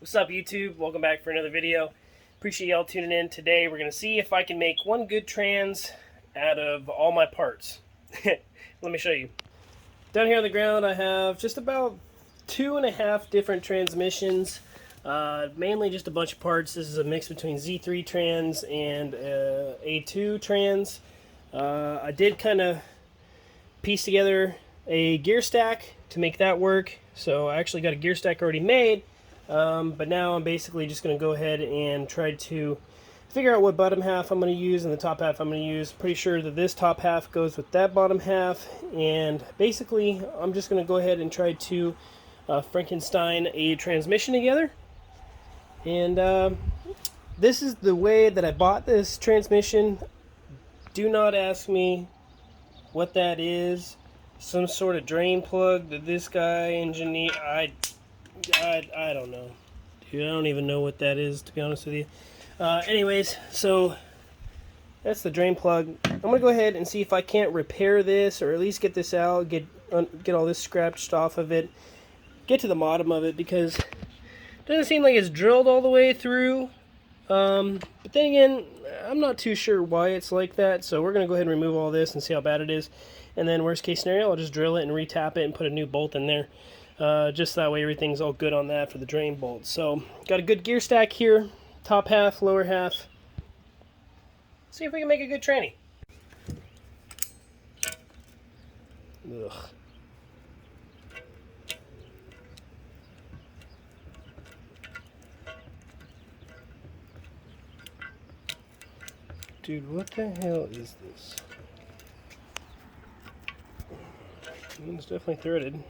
What's up, YouTube? Welcome back for another video. Appreciate y'all tuning in. Today we're going to see if I can make one good trans out of all my parts. Let me show you. Down here on the ground I have just about 2.5 different transmissions. Mainly just a bunch of parts. This is a mix between Z3 trans and A2 trans. I did kind of piece together a gear stack to make that work. So I actually got a gear stack already made. But now I'm basically just going to go ahead and try to figure out what bottom half I'm going to use and the top half I'm going to use. Pretty sure that this top half goes with that bottom half, and basically I'm just going to go ahead and try to Frankenstein a transmission together. And this is the way that I bought this transmission. Do not ask me what that is. Some sort of drain plug that this guy engineered. I don't know. Dude, I don't even know what that is, to be honest with you. Anyways, so that's the drain plug. I'm going to go ahead and see if I can't repair this, or at least get this out, get all this scratched off of it, get to the bottom of it, because it doesn't seem like it's drilled all the way through. But then again, I'm not too sure why it's like that, so we're going to go ahead and remove all this and see how bad it is. And then worst case scenario, I'll just drill it and retap it and put a new bolt in there. Just that way everything's all good on that for the drain bolt. So, got a good gear stack here. Top half, lower half. See if we can make a good tranny. Ugh. Dude, what the hell is this? It's definitely threaded.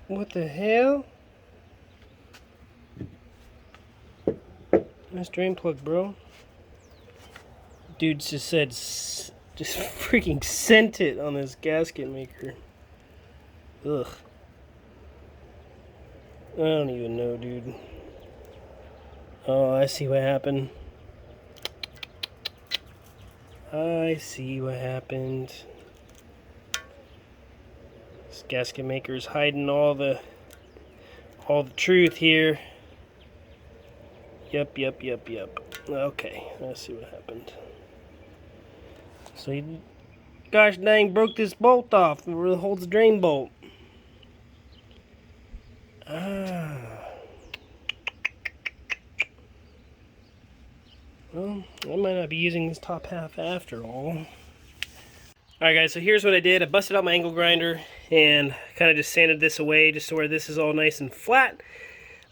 What the hell? Nice drain plug, bro. Dude just said, just freaking sent it on this gasket maker. Ugh. I don't even know, dude. Oh, I see what happened. I see what happened. This gasket maker is hiding all the truth here. Yep. Okay, let's see what happened. So he, gosh dang, broke this bolt off. It really holds the drain bolt. Well, I might not be using this top half after all. Alright guys, so here's what I did. I busted out my angle grinder and kind of just sanded this away just to where this is all nice and flat.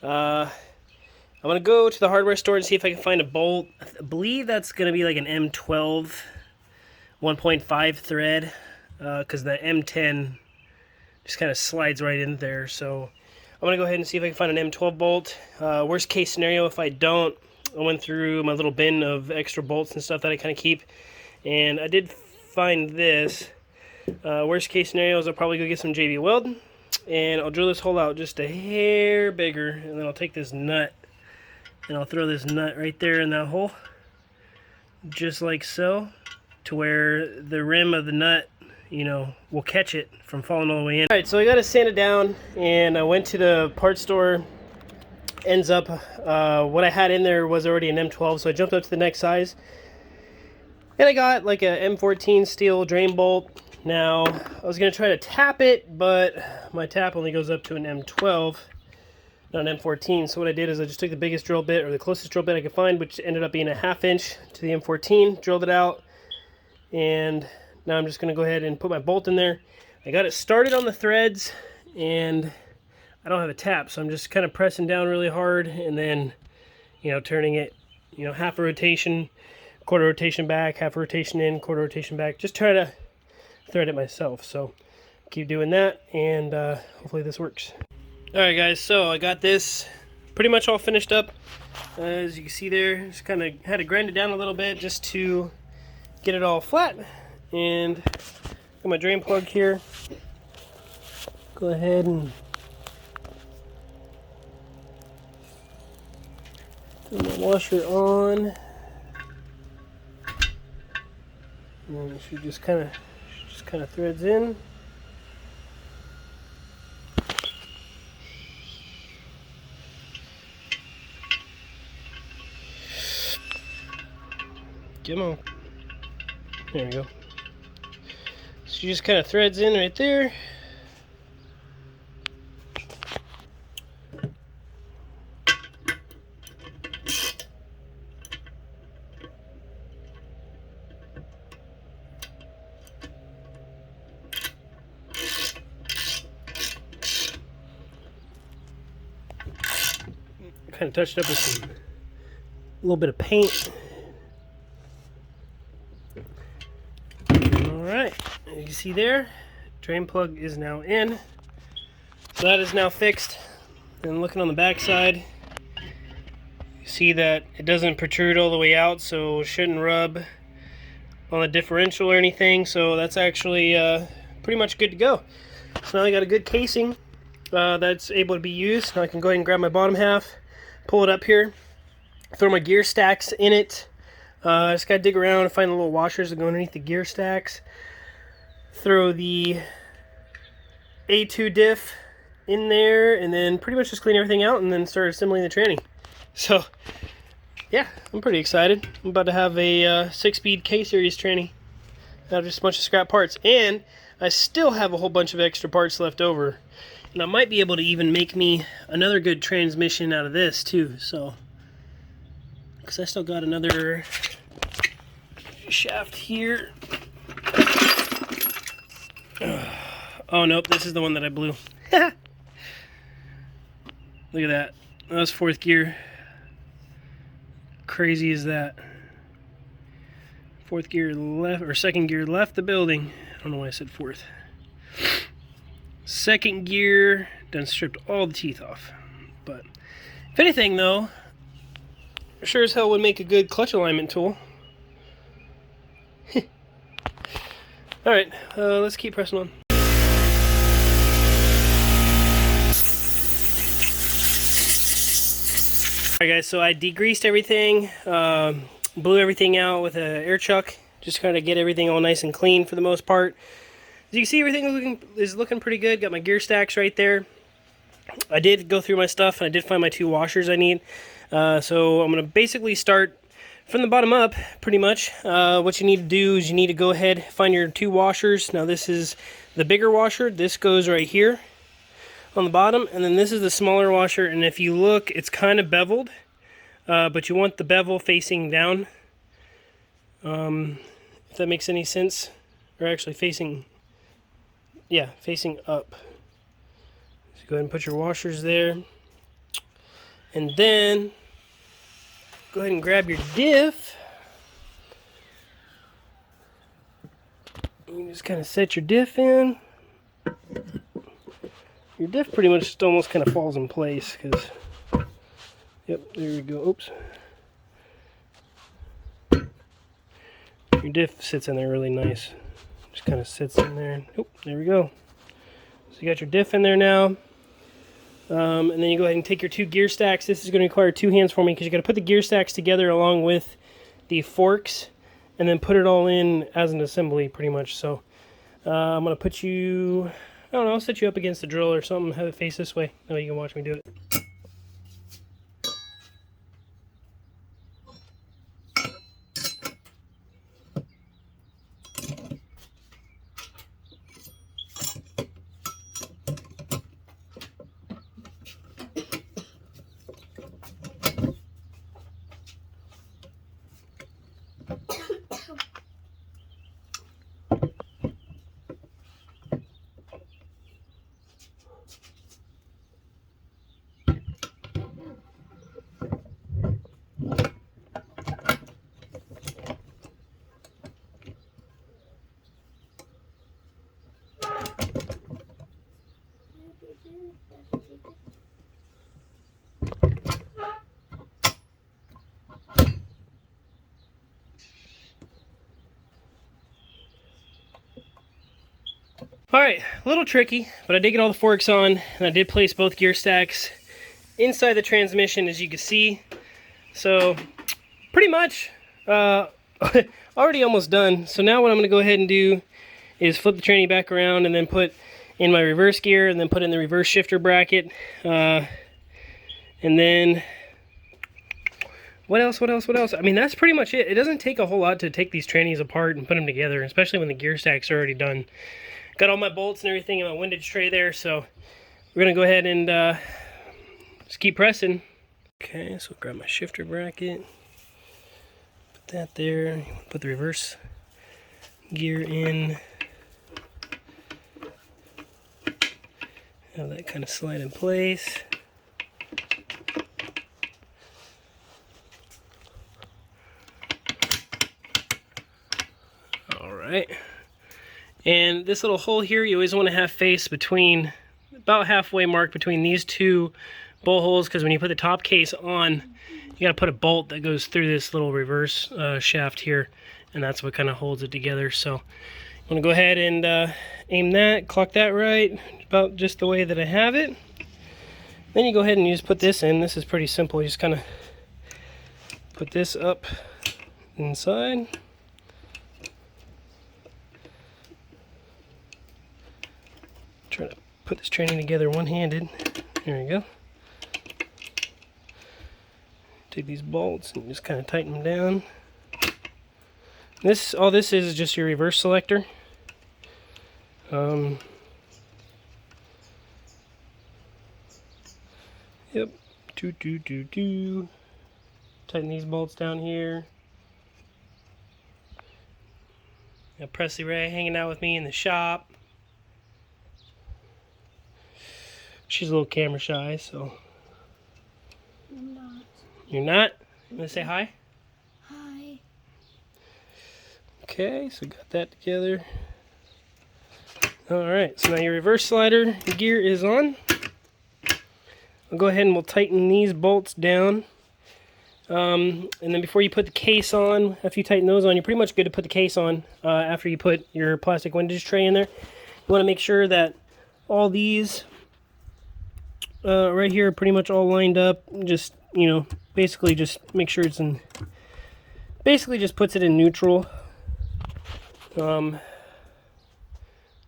I'm going to go to the hardware store and see if I can find a bolt. I believe that's going to be like an M12 1.5 thread, because the M10 just kind of slides right in there. So I'm going to go ahead and see if I can find an M12 bolt. Worst case scenario, if I don't, I went through my little bin of extra bolts and stuff that I kind of keep, and I did find this. Worst case scenario is I'll probably go get some JB Weld, and I'll drill this hole out just a hair bigger, and then I'll take this nut and I'll throw this nut right there in that hole, just like so, to where the rim of the nut, you know, will catch it from falling all the way in. Alright, so I got it sanded down, and I went to the parts store. Ends up, what I had in there was already an M12, so I jumped up to the next size. And I got like a M14 steel drain bolt. Now, I was going to try to tap it, but my tap only goes up to an M12, not an M14. So what I did is I just took the biggest drill bit, or the closest drill bit I could find, which ended up being a 1/2 inch to the M14, drilled it out, and now I'm just going to go ahead and put my bolt in there. I got it started on the threads, and I don't have a tap, so I'm just kind of pressing down really hard, and then, you know, turning it, you know, half a rotation, quarter rotation back, half a rotation in, quarter rotation back. Just try to thread it myself. So keep doing that, and hopefully this works. Alright guys, so I got this pretty much all finished up. As you can see there, just kind of had to grind it down a little bit just to get it all flat. And got my drain plug here. Go ahead and turn the washer on. And then she just kind of threads in. Come on. There we go. She just kind of threads in right there. Kind of touched up with a little bit of paint. Alright, you can see there, drain plug is now in. So that is now fixed. And looking on the back side, you see that it doesn't protrude all the way out, so it shouldn't rub on the differential or anything. So that's actually pretty much good to go. So now I got a good casing that's able to be used. Now I can go ahead and grab my bottom half, pull it up here, throw my gear stacks in it. I just gotta dig around and find the little washers that go underneath the gear stacks. Throw the A2 diff in there, and then pretty much just clean everything out and then start assembling the tranny. So, yeah, I'm pretty excited. I'm about to have a 6-speed K-series tranny out of just a bunch of scrap parts. And I still have a whole bunch of extra parts left over. And I might be able to even make me another good transmission out of this too, so. Because I still got another shaft here. Oh nope, this is the one that I blew. Look at that. That was 4th gear. Crazy is that. 4th gear left, or 2nd gear left the building. I don't know why I said 4th. 2nd gear, done stripped all the teeth off. But if anything though, sure as hell would make a good clutch alignment tool. Alright, let's keep pressing on. Alright guys, so I degreased everything, blew everything out with an air chuck, just kind of get everything all nice and clean for the most part. As you can see, everything is looking pretty good. Got my gear stacks right there. I did go through my stuff and I did find my 2 washers I need. So I'm going to basically start from the bottom up, pretty much. What you need to do is you need to go ahead, find your 2 washers. Now this is the bigger washer. This goes right here on the bottom, and then this is the smaller washer. And if you look, it's kind of beveled, but you want the bevel facing down, if that makes any sense. Or actually facing, yeah, facing up. So go ahead and put your washers there. And then go ahead and grab your diff. You just kind of set your diff in. Your diff pretty much just almost kind of falls in place because, yep, there we go. Oops. Your diff sits in there really nice. Just kind of sits in there. Oh, there we go. So you got your diff in there now. And then you go ahead and take your 2 gear stacks. This is going to require 2 hands for me because you got to put the gear stacks together along with the forks and then put it all in as an assembly pretty much. So I'm going to put you, I don't know, I'll set you up against the drill or something, have it face this way. That way you can watch me do it. Alright, a little tricky, but I did get all the forks on, and I did place both gear stacks inside the transmission, as you can see. So, pretty much, already almost done. So now what I'm going to go ahead and do is flip the tranny back around and then put in my reverse gear and then put in the reverse shifter bracket. And then what else? I mean, that's pretty much it. It doesn't take a whole lot to take these trannies apart and put them together, especially when the gear stacks are already done. Got all my bolts and everything in my windage tray there, so we're going to go ahead and just keep pressing. Okay, so grab my shifter bracket. Put that there. Put the reverse gear in. Have that kind of slide in place. Alright. And this little hole here, you always want to have face between, about halfway mark between these two bolt holes, because when you put the top case on, you got to put a bolt that goes through this little reverse shaft here, and that's what kind of holds it together. So I'm going to go ahead and aim that, clock that right, about just the way that I have it. Then you go ahead and you just put this in. This is pretty simple. You just kind of put this up inside. Try to put this tranny together one-handed. There you go. Take these bolts and just kind of tighten them down. All this is just your reverse selector. Yep. Tighten these bolts down here. Got Presley Ray hanging out with me in the shop. She's a little camera shy, so. I'm not. You're not? You want to say hi? Hi. Okay, so got that together. Alright, so now your reverse slider gear is on. I'll go ahead and we'll tighten these bolts down. And then before you put the case on, after you tighten those on, you're pretty much good to put the case on after you put your plastic windage tray in there. You want to make sure that all these right here are pretty much all lined up. Just, you know, basically just make sure it's in, basically just puts it in neutral. So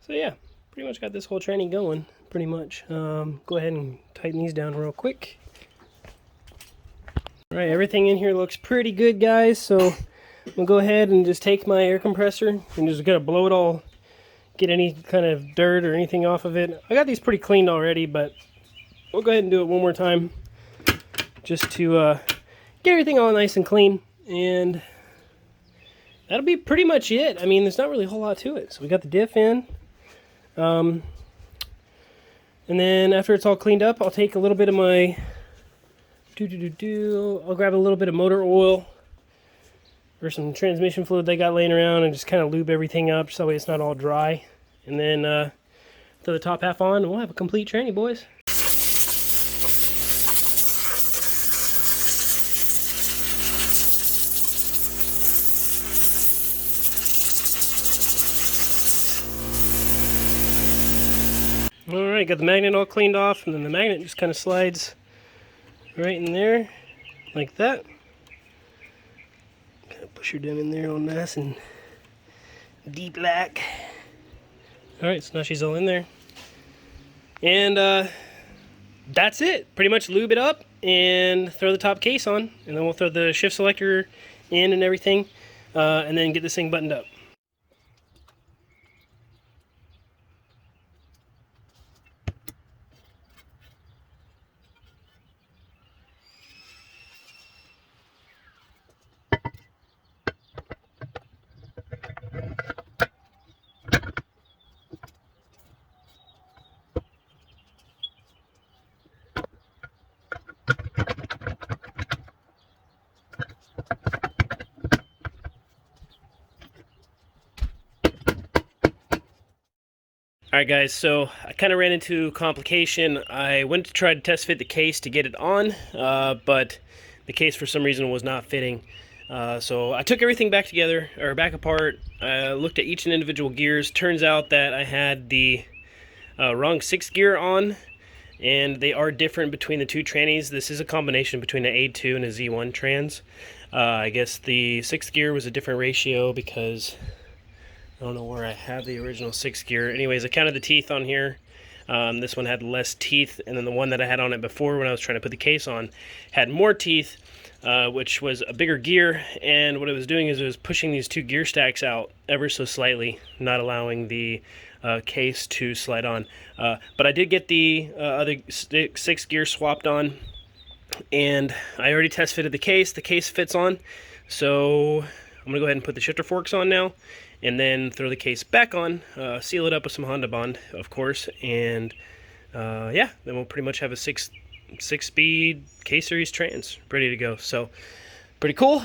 yeah, pretty much got this whole tranny going, pretty much. Go ahead and tighten these down real quick. Alright, everything in here looks pretty good, guys, so I'm going to go ahead and just take my air compressor and just gotta blow it all, get any kind of dirt or anything off of it. I got these pretty cleaned already, but we'll go ahead and do it one more time just to get everything all nice and clean, and that'll be pretty much it. I mean, there's not really a whole lot to it. So we got the diff in. And then after it's all cleaned up, I'll take a little bit of my I'll grab a little bit of motor oil or some transmission fluid they got laying around and just kind of lube everything up so that way it's not all dry. And then throw the top half on and we'll have a complete tranny, boys. Alright, got the magnet all cleaned off, and then the magnet just kind of slides right in there, like that. Kind of push her down in there all nice and deep like. Alright, so now she's all in there. And that's it. Pretty much lube it up and throw the top case on, and then we'll throw the shift selector in and everything, and then get this thing buttoned up. Alright guys, so I kind of ran into a complication. I went to try to test fit the case to get it on, but the case for some reason was not fitting. So I took everything back together, or back apart, looked at each and individual gears. Turns out that I had the wrong 6th gear on, and they are different between the two trannies. This is a combination between an A2 and a Z1 trans. I guess the 6th gear was a different ratio because I don't know where I have the original 6th gear. Anyways, I counted the teeth on here. This one had less teeth, and then the one that I had on it before when I was trying to put the case on had more teeth, which was a bigger gear. And what it was doing is it was pushing these 2 gear stacks out ever so slightly, not allowing the case to slide on. But I did get the other 6th gear swapped on, and I already test fitted the case. The case fits on, so I'm gonna go ahead and put the shifter forks on now, and then throw the case back on, seal it up with some Honda Bond, of course, and yeah, then we'll pretty much have a six-speed K-Series trans ready to go. So pretty cool.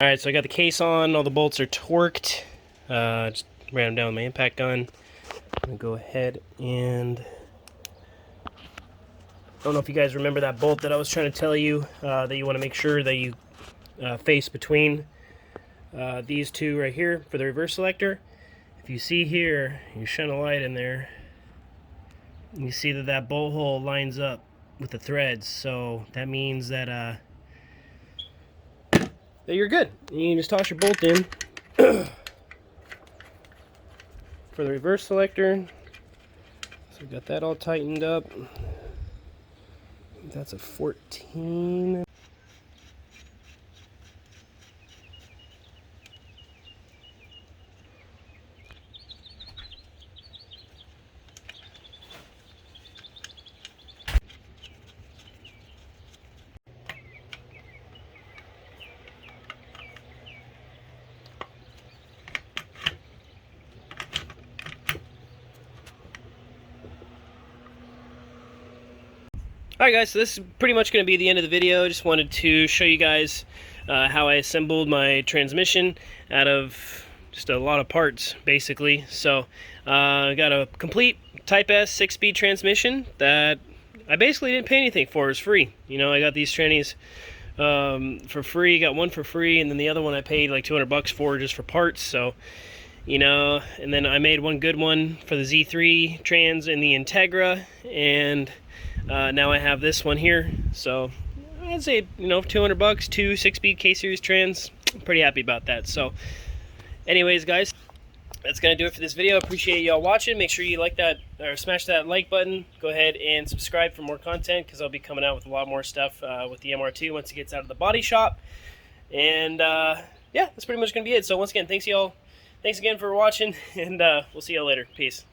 Alright, so I got the case on, all the bolts are torqued. Just ran them down with my impact gun. I'm going to go ahead and... I don't know if you guys remember that bolt that I was trying to tell you, that you want to make sure that you face between these two right here for the reverse selector. If you see here, you shine a light in there, you see that that bolt hole lines up with the threads, so that means that that you're good. You can just toss your bolt in for the reverse selector. So got that all tightened up. That's a 14. Alright guys, so this is pretty much going to be the end of the video. Just wanted to show you guys how I assembled my transmission out of just a lot of parts, basically. So I got a complete Type S 6-speed transmission that I basically didn't pay anything for. It was free. You know, I got these trannies for free. Got one for free, and then the other one I paid like 200 bucks for just for parts. So, you know, and then I made one good one for the Z3 trans and the Integra, and now I have this one here. So I'd say, you know, 200 bucks, 2 6-speed K-Series trans. I'm pretty happy about that. So anyways guys, that's gonna do it for this video. Appreciate y'all watching. Make sure you like that or smash that like button. Go ahead and subscribe for more content, because I'll be coming out with a lot more stuff with the MR2 once it gets out of the body shop. And yeah, that's pretty much gonna be it. So once again, thanks y'all. Thanks again for watching, and we'll see y'all later. Peace.